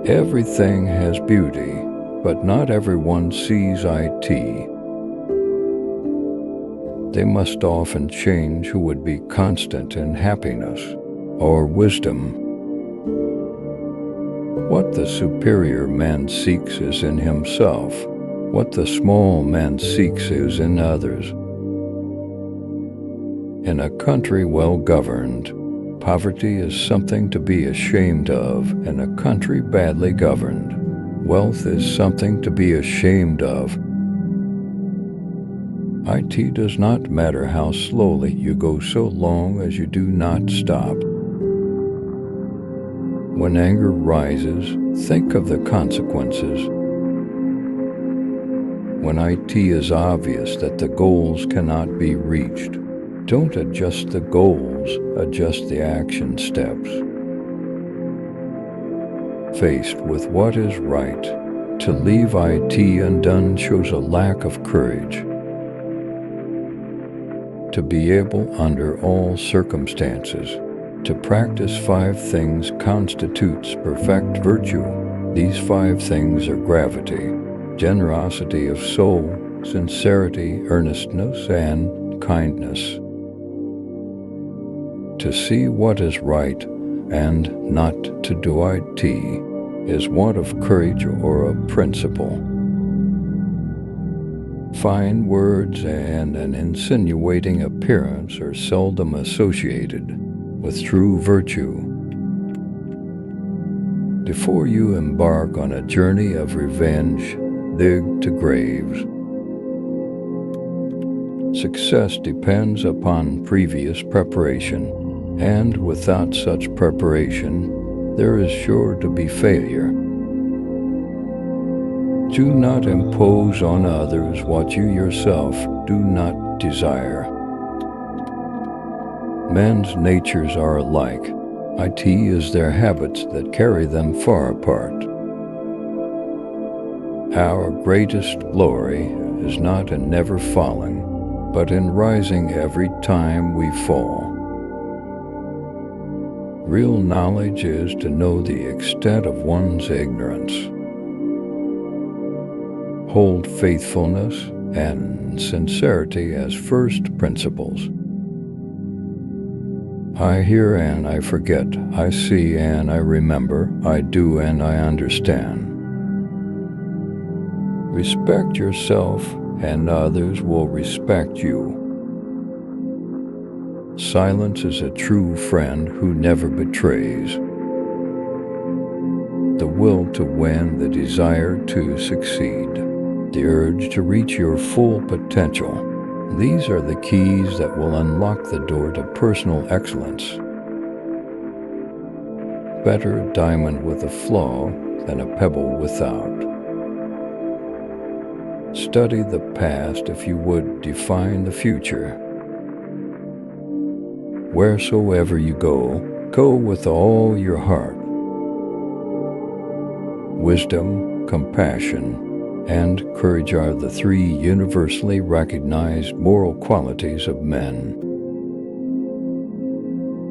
Everything has beauty, but not everyone sees IT. They must often change who would be constant in happiness or wisdom. What the superior man seeks is in himself. What the small man seeks is in others. In a country well governed, poverty is something to be ashamed of. In a country badly governed, wealth is something to be ashamed of. IT does not matter how slowly you go so long as you do not stop. When anger rises, think of the consequences. When IT is obvious that the goals cannot be reached, don't adjust the goals, adjust the action steps. Faced with what is right, to leave IT undone shows a lack of courage. To be able, under all circumstances, to practice 5 things constitutes perfect virtue. These 5 things are gravity, generosity of soul, sincerity, earnestness, and kindness. To see what is right and not to do IT is want of courage or of principle. Fine words and an insinuating appearance are seldom associated with true virtue. Before you embark on a journey of revenge, dig to graves. Success depends upon previous preparation, and without such preparation, there is sure to be failure. Do not impose on others what you yourself do not desire. Men's natures are alike. IT is their habits that carry them far apart. Our greatest glory is not in never falling, but in rising every time we fall. Real knowledge is to know the extent of one's ignorance. Hold faithfulness and sincerity as first principles. I hear and I forget, I see and I remember, I do and I understand. Respect yourself and others will respect you. Silence is a true friend who never betrays. The will to win, the desire to succeed, the urge to reach your full potential. These are the keys that will unlock the door to personal excellence. Better a diamond with a flaw than a pebble without. Study the past if you would define the future. Wheresoever you go, go with all your heart. Wisdom, compassion, and courage are the 3 universally recognized moral qualities of men.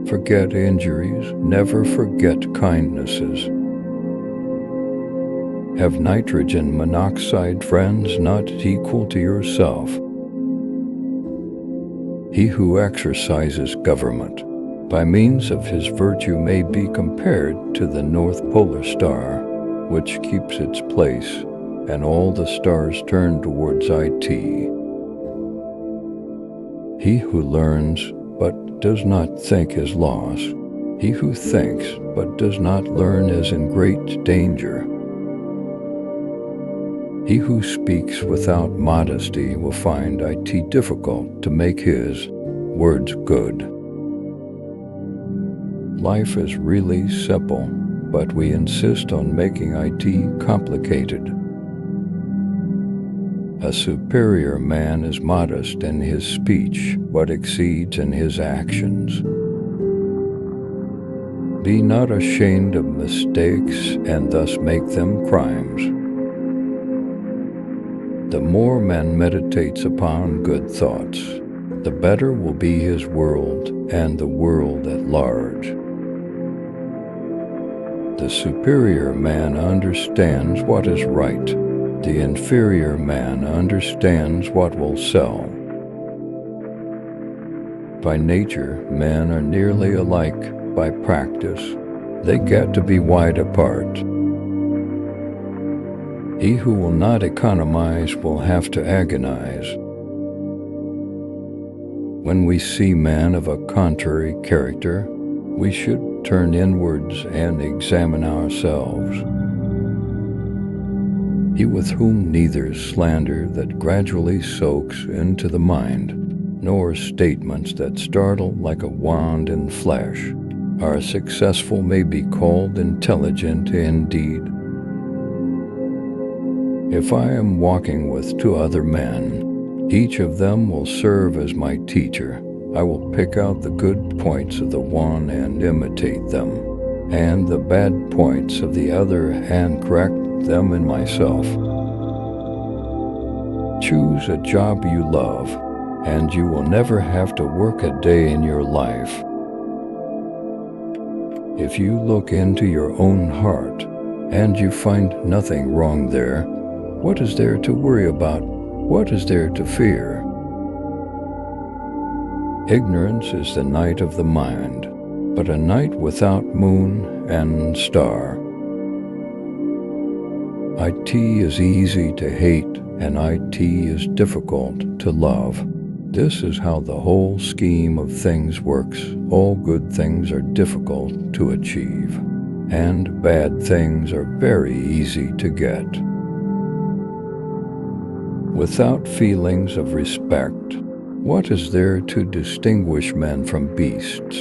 Forget injuries, never forget kindnesses. Have nitrogen monoxide friends not equal to yourself. He who exercises government by means of his virtue may be compared to the North Polar Star, which keeps its place, and all the stars turn towards IT. He who learns but does not think is lost. He who thinks but does not learn is in great danger. He who speaks without modesty will find IT difficult to make his words good. Life is really simple, but we insist on making IT complicated. A superior man is modest in his speech, but exceeds in his actions. Be not ashamed of mistakes, and thus make them crimes. The more man meditates upon good thoughts, the better will be his world and the world at large. The superior man understands what is right. The inferior man understands what will sell. By nature, men are nearly alike. By practice, they get to be wide apart. He who will not economize will have to agonize. When we see men of a contrary character, we should turn inwards and examine ourselves. He with whom neither slander that gradually soaks into the mind, nor statements that startle like a wand in flesh, are successful may be called intelligent indeed. If I am walking with two other men, each of them will serve as my teacher. I will pick out the good points of the one and imitate them, and the bad points of the other and correct them in myself. Choose a job you love, and you will never have to work a day in your life. If you look into your own heart, and you find nothing wrong there, what is there to worry about? What is there to fear? Ignorance is the night of the mind, but a night without moon and star. IT is easy to hate, and IT is difficult to love. This is how the whole scheme of things works. All good things are difficult to achieve, and bad things are very easy to get. Without feelings of respect, what is there to distinguish men from beasts?